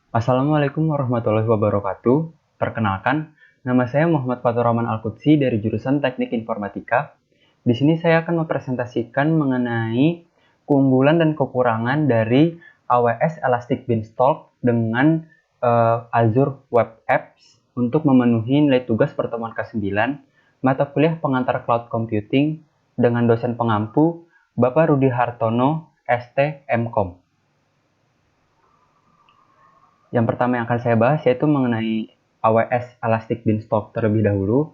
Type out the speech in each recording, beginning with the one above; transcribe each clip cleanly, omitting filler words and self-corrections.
Assalamualaikum warahmatullahi wabarakatuh. Perkenalkan, nama saya Muhammad Fatur Rahman Al-Qudsi dari jurusan Teknik Informatika. Di sini saya akan mempresentasikan mengenai keunggulan dan kekurangan dari AWS Elastic Beanstalk dengan Azure Web Apps untuk memenuhi nilai tugas pertemuan ke-9 mata kuliah pengantar Cloud Computing dengan dosen pengampu Bapak Rudi Hartono, ST MKOM. Yang pertama yang akan saya bahas yaitu mengenai AWS Elastic Beanstalk terlebih dahulu.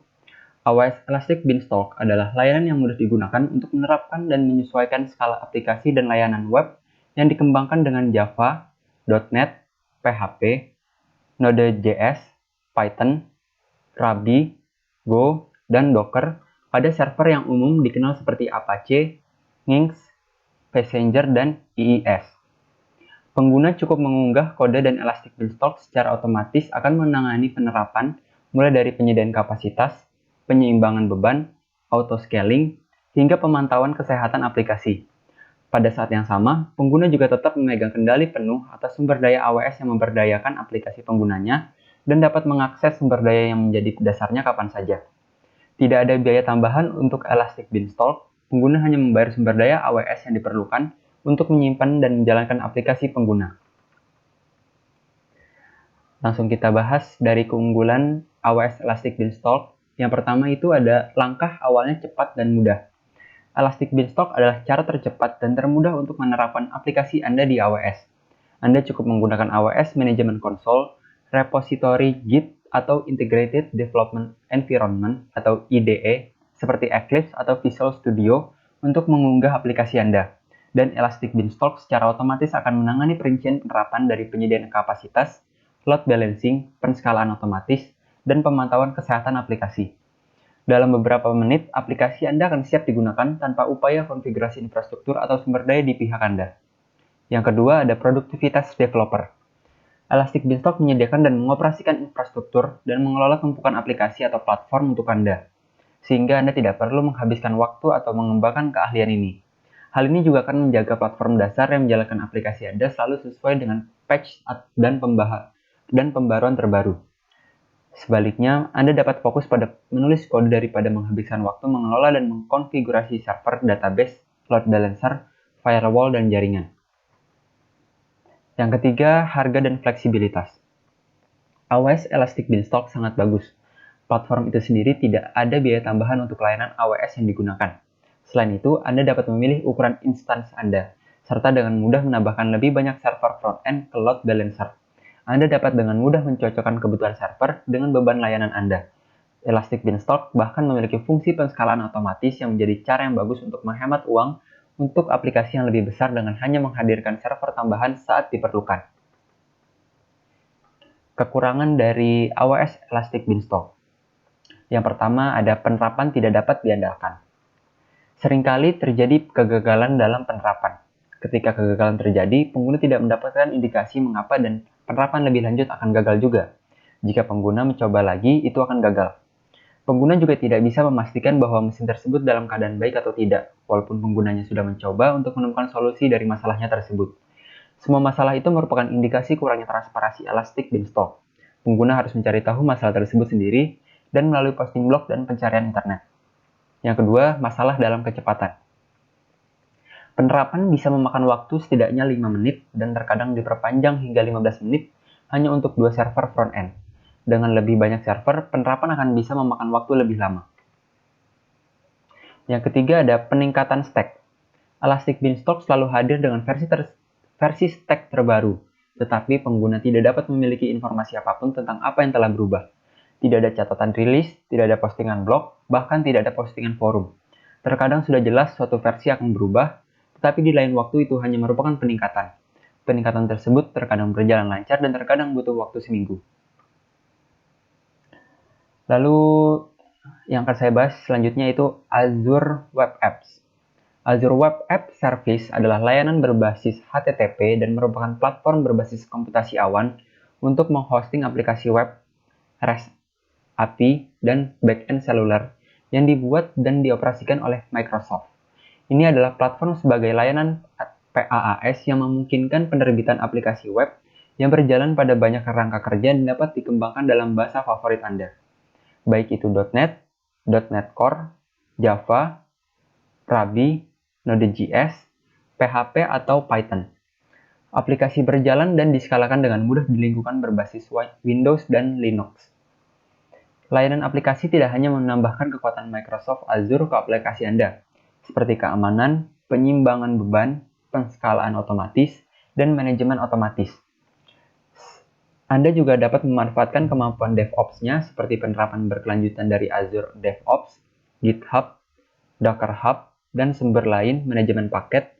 AWS Elastic Beanstalk adalah layanan yang mudah digunakan untuk menerapkan dan menyesuaikan skala aplikasi dan layanan web yang dikembangkan dengan Java, .NET, PHP, Node.js, Python, Ruby, Go, dan Docker pada server yang umum dikenal seperti Apache, Nginx, Passenger, dan IIS. Pengguna cukup mengunggah kode dan Elastic Beanstalk secara otomatis akan menangani penerapan mulai dari penyediaan kapasitas, penyeimbangan beban, auto-scaling, hingga pemantauan kesehatan aplikasi. Pada saat yang sama, pengguna juga tetap memegang kendali penuh atas sumber daya AWS yang memberdayakan aplikasi penggunanya dan dapat mengakses sumber daya yang menjadi dasarnya kapan saja. Tidak ada biaya tambahan untuk Elastic Beanstalk, pengguna hanya membayar sumber daya AWS yang diperlukan untuk menyimpan dan menjalankan aplikasi pengguna. Langsung kita bahas dari keunggulan AWS Elastic Beanstalk. Yang pertama itu ada langkah awalnya cepat dan mudah. Elastic Beanstalk adalah cara tercepat dan termudah untuk menerapkan aplikasi Anda di AWS. Anda cukup menggunakan AWS Management Console, repository Git, atau Integrated Development Environment atau IDE seperti Eclipse atau Visual Studio untuk mengunggah aplikasi Anda. Dan Elastic Beanstalk secara otomatis akan menangani perincian penerapan dari penyediaan kapasitas, load balancing, penskalaan otomatis, dan pemantauan kesehatan aplikasi. Dalam beberapa menit, aplikasi Anda akan siap digunakan tanpa upaya konfigurasi infrastruktur atau sumber daya di pihak Anda. Yang kedua ada produktivitas developer. Elastic Beanstalk menyediakan dan mengoperasikan infrastruktur dan mengelola tumpukan aplikasi atau platform untuk Anda, sehingga Anda tidak perlu menghabiskan waktu atau mengembangkan keahlian ini. Hal ini juga akan menjaga platform dasar yang menjalankan aplikasi Anda selalu sesuai dengan patch dan pembaruan terbaru. Sebaliknya, Anda dapat fokus pada menulis kode daripada menghabiskan waktu mengelola dan mengkonfigurasi server, database, load balancer, firewall, dan jaringan. Yang ketiga, harga dan fleksibilitas. AWS Elastic Beanstalk sangat bagus. Platform itu sendiri tidak ada biaya tambahan untuk layanan AWS yang digunakan. Selain itu, Anda dapat memilih ukuran instance Anda, serta dengan mudah menambahkan lebih banyak server front-end ke load balancer. Anda dapat dengan mudah mencocokkan kebutuhan server dengan beban layanan Anda. Elastic Beanstalk bahkan memiliki fungsi penskalaan otomatis yang menjadi cara yang bagus untuk menghemat uang untuk aplikasi yang lebih besar dengan hanya menghadirkan server tambahan saat diperlukan. Kekurangan dari AWS Elastic Beanstalk. Yang pertama, ada penerapan tidak dapat diandalkan. Seringkali terjadi kegagalan dalam penerapan. Ketika kegagalan terjadi, pengguna tidak mendapatkan indikasi mengapa dan penerapan lebih lanjut akan gagal juga. Jika pengguna mencoba lagi, itu akan gagal. Pengguna juga tidak bisa memastikan bahwa mesin tersebut dalam keadaan baik atau tidak, walaupun penggunanya sudah mencoba untuk menemukan solusi dari masalahnya tersebut. Semua masalah itu merupakan indikasi kurangnya transparansi Elastic Beanstalk. Pengguna harus mencari tahu masalah tersebut sendiri dan melalui posting blog dan pencarian internet. Yang kedua, masalah dalam kecepatan. Penerapan bisa memakan waktu setidaknya 5 menit dan terkadang diperpanjang hingga 15 menit hanya untuk 2 server front-end. Dengan lebih banyak server, penerapan akan bisa memakan waktu lebih lama. Yang ketiga ada peningkatan stack. Elastic Beanstalk selalu hadir dengan versi stack terbaru, tetapi pengguna tidak dapat memiliki informasi apapun tentang apa yang telah berubah. Tidak ada catatan rilis, tidak ada postingan blog, bahkan tidak ada postingan forum. Terkadang sudah jelas suatu versi akan berubah, tetapi di lain waktu itu hanya merupakan peningkatan. Peningkatan tersebut terkadang berjalan lancar dan terkadang butuh waktu seminggu. Lalu yang akan saya bahas selanjutnya itu Azure Web Apps. Azure Web App Service adalah layanan berbasis HTTP dan merupakan platform berbasis komputasi awan untuk menghosting aplikasi web, REST API, dan backend seluler yang dibuat dan dioperasikan oleh Microsoft. Ini adalah platform sebagai layanan PaaS yang memungkinkan penerbitan aplikasi web yang berjalan pada banyak kerangka kerja dan dapat dikembangkan dalam bahasa favorit Anda, baik itu .NET, .NET Core, Java, Ruby, Node.js, PHP, atau Python. Aplikasi berjalan dan diskalakan dengan mudah di lingkungan berbasis Windows dan Linux. Layanan aplikasi tidak hanya menambahkan kekuatan Microsoft Azure ke aplikasi Anda, seperti keamanan, penyimbangan beban, penskalaan otomatis, dan manajemen otomatis. Anda juga dapat memanfaatkan kemampuan DevOps-nya seperti penerapan berkelanjutan dari Azure DevOps, GitHub, Docker Hub, dan sumber lain, manajemen paket,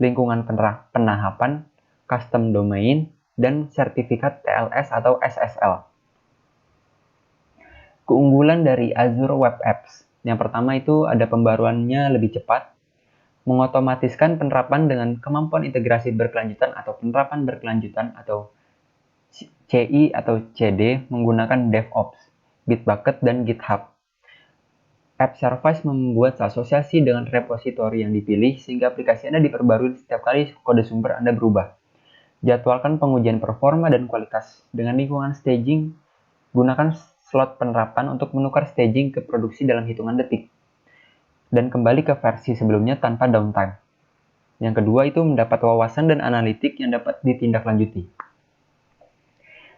lingkungan penahapan, custom domain, dan sertifikat TLS atau SSL. Keunggulan dari Azure Web Apps. Yang pertama itu ada pembaruannya lebih cepat, mengotomatiskan penerapan dengan kemampuan integrasi berkelanjutan atau penerapan berkelanjutan atau CI atau CD menggunakan DevOps, Bitbucket, dan GitHub. App Service membuat asosiasi dengan repositori yang dipilih sehingga aplikasi Anda diperbarui setiap kali kode sumber Anda berubah. Jadwalkan pengujian performa dan kualitas dengan lingkungan staging. Gunakan slot penerapan untuk menukar staging ke produksi dalam hitungan detik. Dan kembali ke versi sebelumnya tanpa downtime. Yang kedua itu mendapat wawasan dan analitik yang dapat ditindaklanjuti.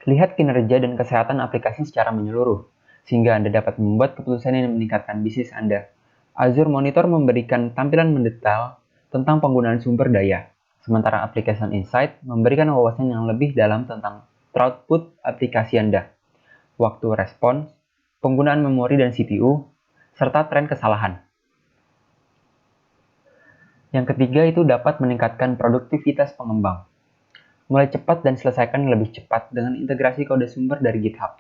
Lihat kinerja dan kesehatan aplikasi secara menyeluruh, sehingga Anda dapat membuat keputusan yang meningkatkan bisnis Anda. Azure Monitor memberikan tampilan mendetail tentang penggunaan sumber daya, sementara Application Insight memberikan wawasan yang lebih dalam tentang throughput aplikasi Anda, waktu respons, penggunaan memori dan CPU, serta tren kesalahan. Yang ketiga itu dapat meningkatkan produktivitas pengembang. Mulai cepat dan selesaikan lebih cepat dengan integrasi kode sumber dari GitHub,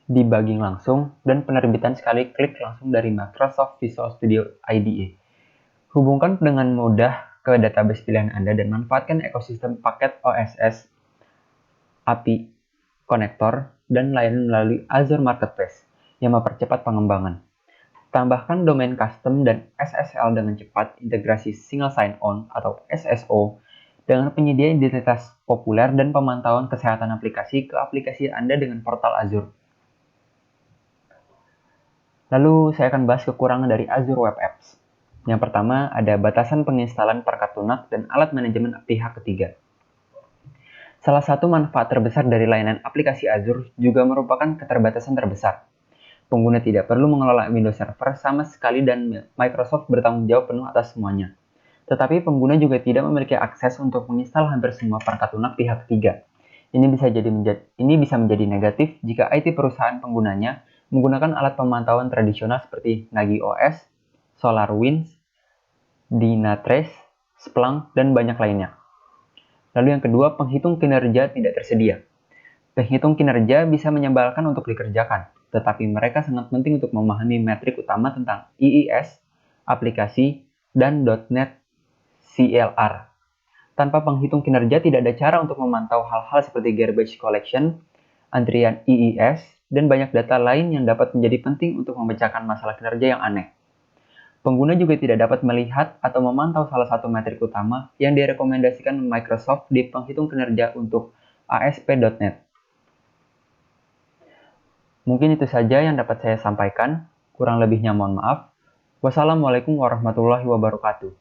debugging langsung, dan penerbitan sekali klik langsung dari Microsoft Visual Studio IDE. Hubungkan dengan mudah ke database pilihan Anda dan manfaatkan ekosistem paket OSS, API, konektor, dan layanan melalui Azure Marketplace yang mempercepat pengembangan. Tambahkan domain custom dan SSL dengan cepat, integrasi Single Sign-On atau SSO, dengan penyedia identitas populer dan pemantauan kesehatan aplikasi ke aplikasi Anda dengan portal Azure. Lalu saya akan bahas kekurangan dari Azure Web Apps. Yang pertama ada batasan penginstalan perangkat lunak dan alat manajemen pihak ketiga. Salah satu manfaat terbesar dari layanan aplikasi Azure juga merupakan keterbatasan terbesar. Pengguna tidak perlu mengelola Windows Server sama sekali dan Microsoft bertanggung jawab penuh atas semuanya. Tetapi pengguna juga tidak memiliki akses untuk menginstal hampir semua perangkat lunak pihak ketiga. Ini bisa menjadi negatif jika IT perusahaan penggunanya menggunakan alat pemantauan tradisional seperti Nagi OS, SolarWinds, Dynatrace, Splunk, dan banyak lainnya. Lalu yang kedua, penghitung kinerja tidak tersedia. Penghitung kinerja bisa menyebalkan untuk dikerjakan, tetapi mereka sangat penting untuk memahami metrik utama tentang IIS, aplikasi, dan .NET CLR. Tanpa penghitung kinerja tidak ada cara untuk memantau hal-hal seperti garbage collection, antrian IIS, dan banyak data lain yang dapat menjadi penting untuk memecahkan masalah kinerja yang aneh. Pengguna juga tidak dapat melihat atau memantau salah satu metrik utama yang direkomendasikan Microsoft di penghitung kinerja untuk ASP.NET. Mungkin itu saja yang dapat saya sampaikan. Kurang lebihnya mohon maaf. Wassalamualaikum warahmatullahi wabarakatuh.